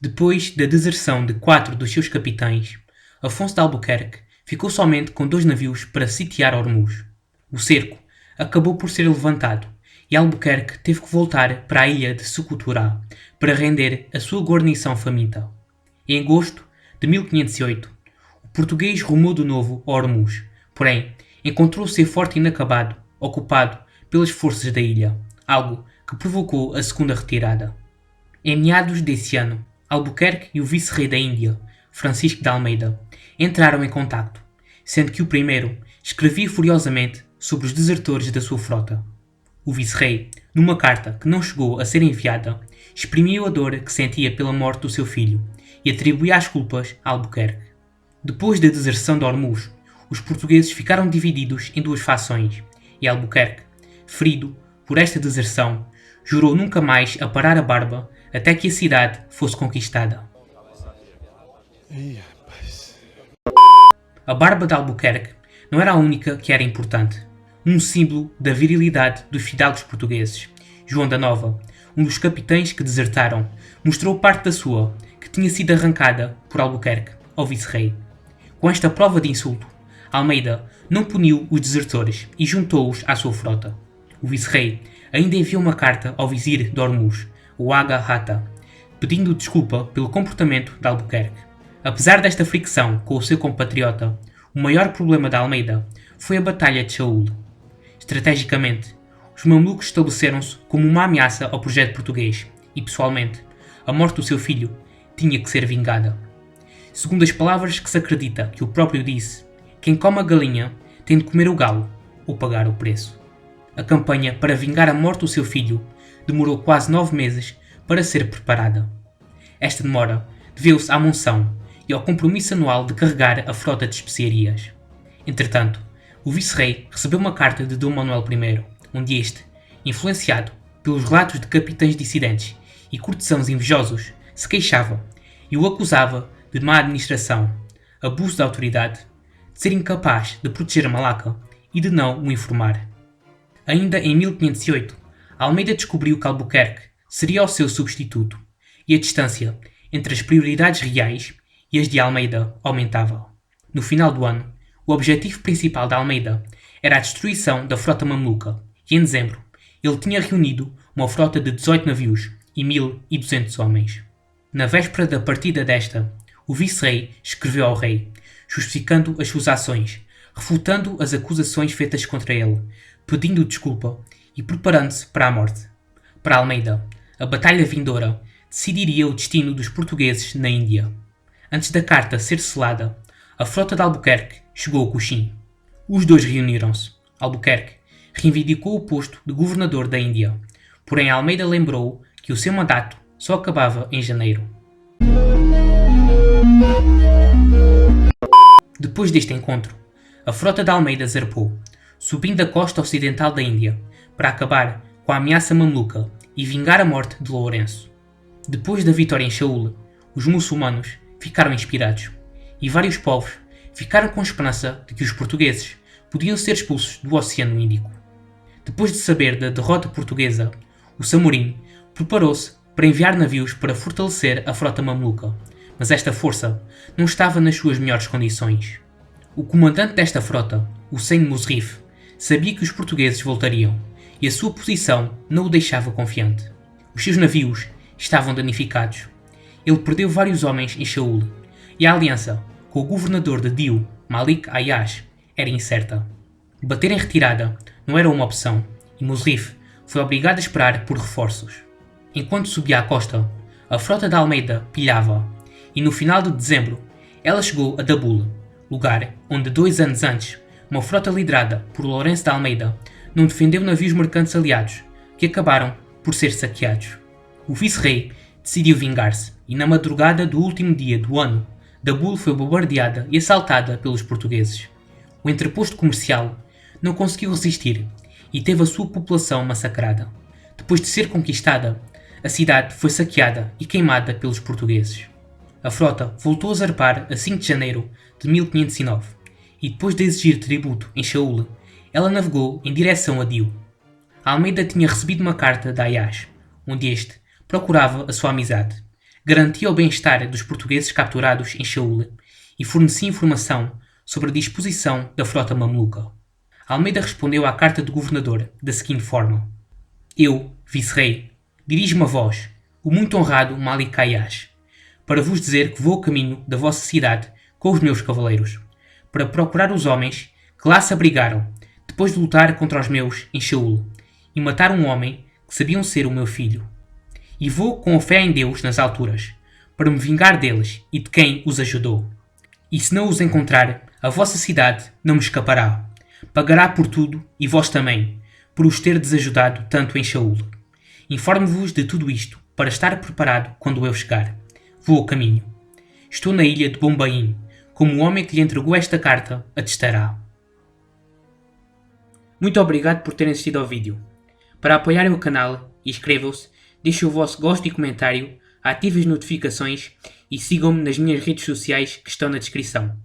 Depois da deserção de 4 dos seus capitães, Afonso de Albuquerque ficou somente com 2 navios para sitiar Ormuz. O cerco acabou por ser levantado e Albuquerque teve que voltar para a ilha de Socotorá para render a sua guarnição faminta. Em agosto de 1508, o português rumou de novo a Ormuz, porém encontrou o seu forte inacabado, ocupado pelas forças da ilha, algo que provocou a segunda retirada. Em meados desse ano, Albuquerque e o vice-rei da Índia, Francisco de Almeida, entraram em contacto, sendo que o primeiro escrevia furiosamente sobre os desertores da sua frota. O vice-rei, numa carta que não chegou a ser enviada, exprimiu a dor que sentia pela morte do seu filho e atribuía as culpas a Albuquerque. Depois da deserção de Ormuz, os portugueses ficaram divididos em 2 fações e Albuquerque, ferido por esta deserção, jurou nunca mais aparar a barba até que a cidade fosse conquistada. A barba de Albuquerque não era a única que era importante. Um símbolo da virilidade dos fidalgos portugueses, João da Nova, um dos capitães que desertaram, mostrou parte da sua, que tinha sido arrancada por Albuquerque, ao vice-rei. Com esta prova de insulto, Almeida não puniu os desertores e juntou-os à sua frota. O vice-rei ainda enviou uma carta ao vizir de Ormuz, o Aga Rata, pedindo desculpa pelo comportamento de Albuquerque. Apesar desta fricção com o seu compatriota, o maior problema de Almeida foi a Batalha de Shaul. Estrategicamente, os mamelucos estabeleceram-se como uma ameaça ao projeto português e, pessoalmente, a morte do seu filho tinha que ser vingada. Segundo as palavras que se acredita que o próprio disse, quem come a galinha tem de comer o galo ou pagar o preço. A campanha para vingar a morte do seu filho demorou quase 9 meses para ser preparada. Esta demora deveu-se à monção e ao compromisso anual de carregar a frota de especiarias. Entretanto, o vice-rei recebeu uma carta de Dom Manuel I, onde este, influenciado pelos relatos de capitães dissidentes e cortesãos invejosos, se queixava e o acusava de má administração, abuso de autoridade, de ser incapaz de proteger a Malaca e de não o informar. Ainda em 1508, Almeida descobriu que Albuquerque seria o seu substituto e a distância entre as prioridades reais e as de Almeida aumentava. No final do ano, o objetivo principal de Almeida era a destruição da frota mameluca e, em dezembro, ele tinha reunido uma frota de 18 navios e 1.200 homens. Na véspera da partida desta, o vice-rei escreveu ao rei, justificando as suas ações, refutando as acusações feitas contra ele, pedindo desculpa e preparando-se para a morte. Para Almeida, a batalha vindoura decidiria o destino dos portugueses na Índia. Antes da carta ser selada, a frota de Albuquerque chegou a Cochin. Os dois reuniram-se. Albuquerque reivindicou o posto de governador da Índia, porém Almeida lembrou que o seu mandato só acabava em janeiro. Depois deste encontro, a frota de Almeida zarpou, subindo a costa ocidental da Índia, para acabar com a ameaça mameluca e vingar a morte de Lourenço. Depois da vitória em Shaul, os muçulmanos ficaram inspirados, e vários povos ficaram com esperança de que os portugueses podiam ser expulsos do Oceano Índico. Depois de saber da derrota portuguesa, o Samorim preparou-se para enviar navios para fortalecer a frota mameluca, mas esta força não estava nas suas melhores condições. O comandante desta frota, Hussein Musrif, sabia que os portugueses voltariam, e a sua posição não o deixava confiante. Os seus navios estavam danificados. Ele perdeu vários homens em Shaul, e a aliança com o governador de Diu, Malik Ayash, era incerta. Bater em retirada não era uma opção, e Musrif foi obrigado a esperar por reforços. Enquanto subia a costa, a frota de Almeida pilhava, e no final de dezembro ela chegou a Dabul, lugar onde 2 anos antes uma frota liderada por Lourenço de Almeida não defendeu navios mercantes aliados, que acabaram por ser saqueados. O vice-rei decidiu vingar-se, e na madrugada do último dia do ano, Dabul foi bombardeada e assaltada pelos portugueses. O entreposto comercial não conseguiu resistir e teve a sua população massacrada. Depois de ser conquistada, a cidade foi saqueada e queimada pelos portugueses. A frota voltou a zarpar a 5 de janeiro de 1509 e depois de exigir tributo em Shaul, ela navegou em direção a Diu. Almeida tinha recebido uma carta de Ayash, onde este procurava a sua amizade. Garantia o bem-estar dos portugueses capturados em Shaul e fornecia informação sobre a disposição da frota mameluca. Almeida respondeu à carta do governador da seguinte forma: Eu, vice-rei, dirijo-me a vós, o muito honrado Malik Kayas, para vos dizer que vou a caminho da vossa cidade com os meus cavaleiros, para procurar os homens que lá se abrigaram, depois de lutar contra os meus em Shaul, e matar um homem que sabiam ser o meu filho. E vou com a fé em Deus nas alturas, para me vingar deles e de quem os ajudou. E se não os encontrar, a vossa cidade não me escapará. Pagará por tudo, e vós também, por os ter desajudado tanto em Shaul. Informo-vos de tudo isto, para estar preparado quando eu chegar. Vou a caminho. Estou na ilha de Bombaim, como o homem que lhe entregou esta carta atestará. Muito obrigado por terem assistido ao vídeo. Para apoiarem o canal, inscrevam-se, deixem o vosso gosto e comentário, ativem as notificações e sigam-me nas minhas redes sociais que estão na descrição.